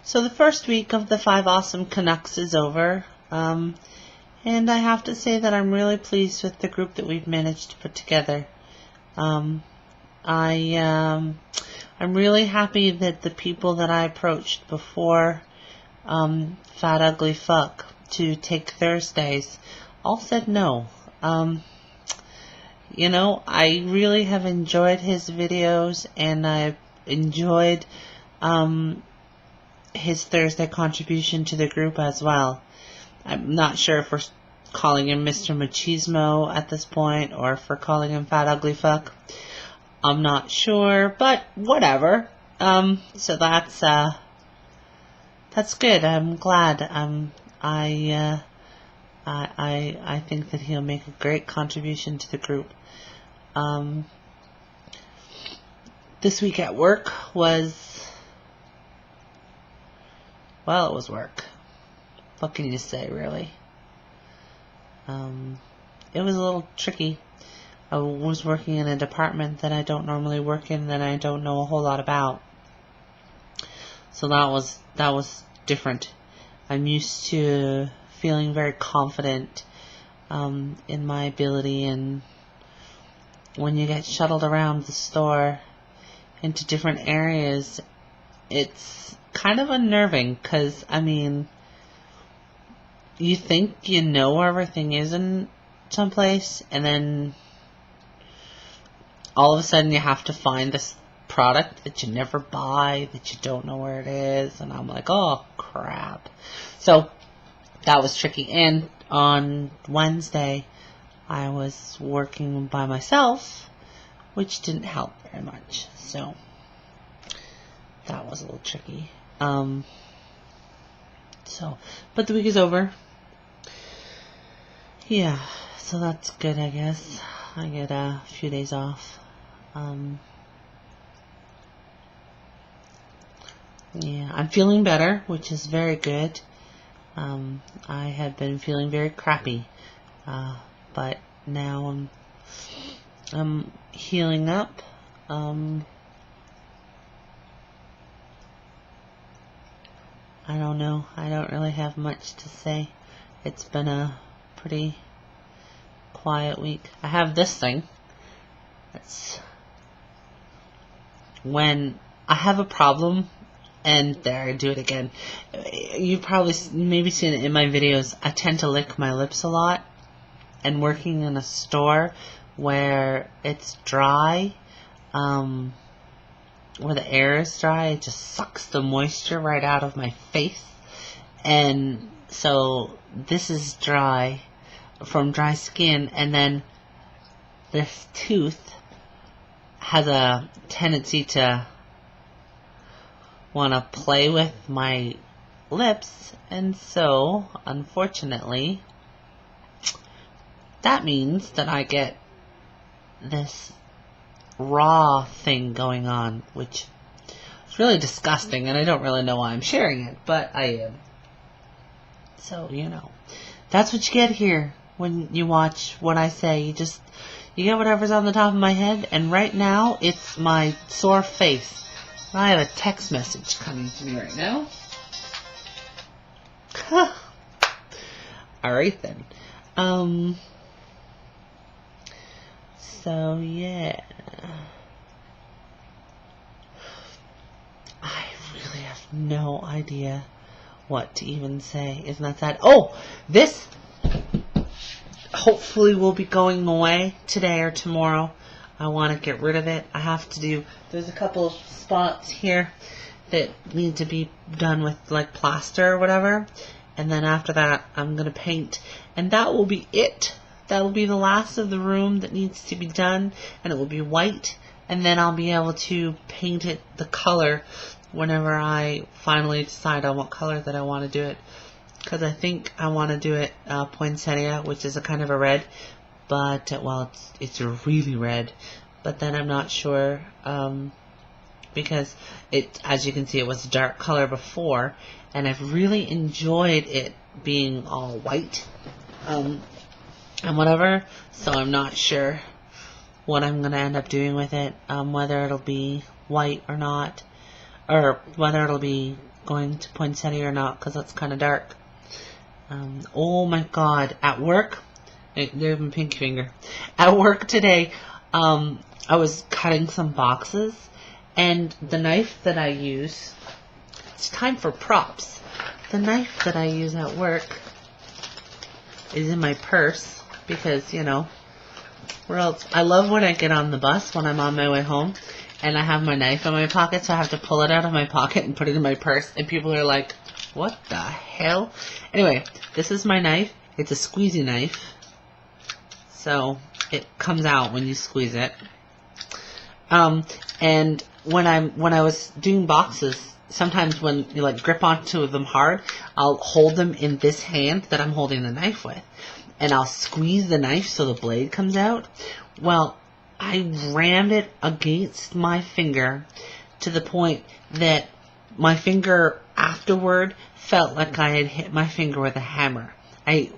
So the first week of the 5 Awesome Canucks is over, and I have to say that I'm really pleased with the group that we've managed to put together. I'm really happy that the people that I approached before Fat Ugly Fuck to take Thursdays all said no. You know, I really have enjoyed his videos, and I've enjoyed his Thursday contribution to the group as well. I'm not sure if we're calling him Mr. Machismo at this point, or if we're calling him Fat Ugly Fuck. I'm not sure, but whatever. So that's good. I'm glad. I think that he'll make a great contribution to the group. This week at work was, well, it was work. What can you say, really? It was a little tricky. I was working in a department that I don't normally work in, that I don't know a whole lot about. So that was different. I'm used to feeling very confident in my ability, and when you get shuttled around the store into different areas, it's kind of unnerving, because, I mean, you think you know where everything is in someplace, and then all of a sudden you have to find this product that you never buy, that you don't know where it is, and I'm like, oh crap. So that was tricky. And on Wednesday I was working by myself, which didn't help very much, so that was a little tricky. But the week is over. Yeah, so that's good, I guess. I get a few days off. Yeah, I'm feeling better, which is very good. I had been feeling very crappy, but now I'm healing up. I don't know. I don't really have much to say. It's been a pretty quiet week. I have this thing. It's when I have a problem, and there, I do it again. You've probably maybe seen it in my videos. I tend to lick my lips a lot, and working in a store where it's dry, where the air is dry, it just sucks the moisture right out of my face. And so this is dry from dry skin, and then this tooth has a tendency to want to play with my lips, and so unfortunately that means that I get this raw thing going on, which is really disgusting, and I don't really know why I'm sharing it, but I am. So, you know, that's what you get here when you watch what I say. You get whatever's on the top of my head, and right now it's my sore face. I have a text message coming to me right now. Alright then. So yeah. I really have no idea what to even say. Isn't that sad? Oh! This hopefully will be going away today or tomorrow. I want to get rid of it. I have to do, there's a couple of spots here that need to be done with like plaster or whatever, and then after that I'm going to paint, and that will be it. That will be the last of the room that needs to be done, and it will be white, and then I'll be able to paint it the color whenever I finally decide on what color that I want to do it, because I think I want to do it poinsettia, which is a kind of a red, but well, it's really red, but then I'm not sure, because it, as you can see, it was a dark color before, and I've really enjoyed it being all white, and whatever, so I'm not sure what I'm gonna end up doing with it, whether it'll be white or not, or whether it'll be going to poinsettia or not, because that's kind of dark. Oh my god, at work, there's my pinky finger. At work today, I was cutting some boxes, and the knife that I use, it's time for props. The knife that I use at work is in my purse, because, you know, where else? I love when I get on the bus, when I'm on my way home, and I have my knife in my pocket, so I have to pull it out of my pocket and put it in my purse, and people are like, what the hell? Anyway, this is my knife. It's a squeezy knife, so it comes out when you squeeze it. And when I was doing boxes, sometimes when you like grip onto them hard, I'll hold them in this hand that I'm holding the knife with, and I'll squeeze the knife so the blade comes out. Well, I rammed it against my finger to the point that my finger afterward felt like I had hit my finger with a hammer. I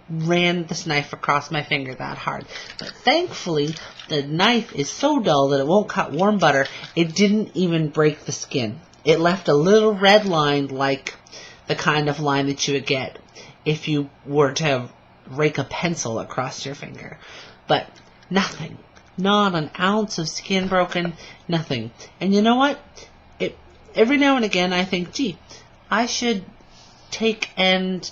ran this knife across my finger that hard. But thankfully, the knife is so dull that it won't cut warm butter. It didn't even break the skin. It left a little red line, like the kind of line that you would get if you were to rake a pencil across your finger. But nothing. Not an ounce of skin broken. Nothing. And you know what? Every now and again I think, gee, I should take and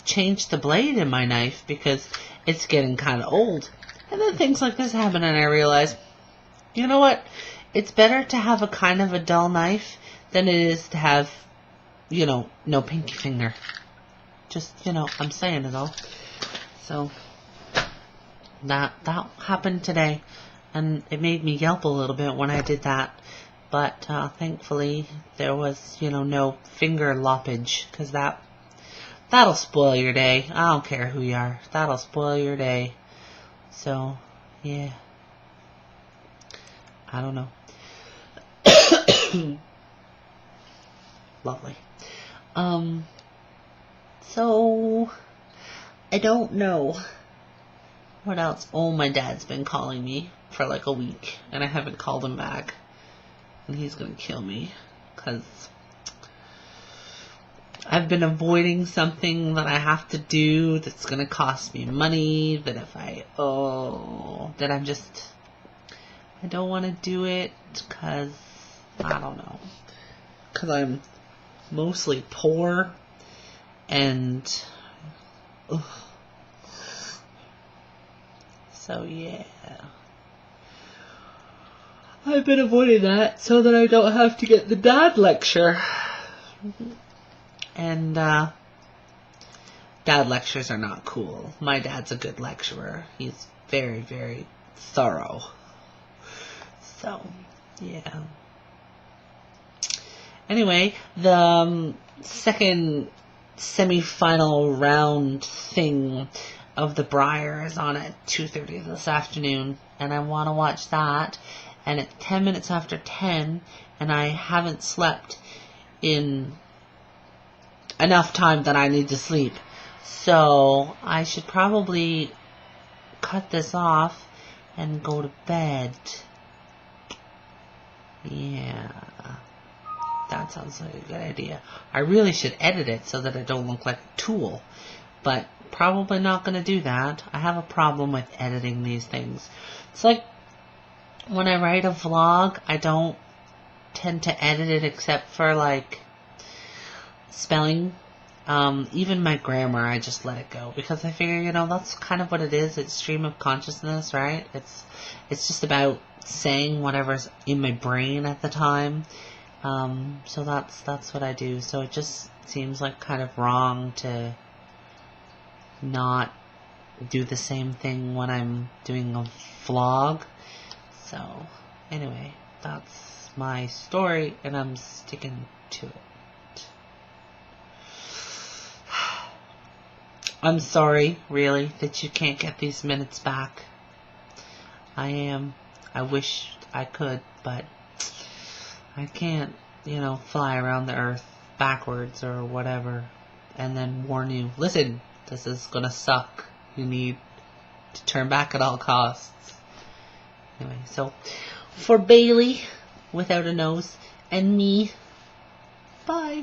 change the blade in my knife, because it's getting kind of old. And then things like this happen, and I realize, you know what? It's better to have a kind of a dull knife than it is to have, you know, no pinky finger. Just, you know, I'm saying it all. So that happened today, and it made me yelp a little bit when I did that. But thankfully there was, you know, no finger loppage, because that'll spoil your day. I don't care who you are. That'll spoil your day. So, yeah. I don't know. Lovely. So, I don't know what else. Oh, my dad's been calling me for like a week, and I haven't called him back. And he's gonna kill me, because I've been avoiding something that I have to do that's gonna cost me money, that if I I don't want to do it, because I don't know, because I'm mostly poor, and so yeah, I've been avoiding that so that I don't have to get the dad lecture. And dad lectures are not cool. My dad's a good lecturer. He's very, very thorough. So, yeah. Anyway, the second semi-final round thing of the Briar is on at 2:30 this afternoon, and I want to watch that. And it's 10 minutes after 10, and I haven't slept in enough time that I need to sleep. So I should probably cut this off and go to bed. Yeah, that sounds like a good idea. I really should edit it so that I don't look like a tool, but probably not going to do that. I have a problem with editing these things. It's like when I write a vlog, I don't tend to edit it except for like spelling. Even my grammar, I just let it go, because I figure, you know, that's kind of what it is. It's stream of consciousness, right? It's just about saying whatever's in my brain at the time. So that's what I do. So it just seems like kind of wrong to not do the same thing when I'm doing a vlog. So anyway, that's my story, and I'm sticking to it. I'm sorry, really, that you can't get these minutes back. I wish I could, but I can't, you know, fly around the earth backwards or whatever and then warn you, listen, this is gonna suck. You need to turn back at all costs. Anyway, so for Bailey, without a nose, and me, Bye.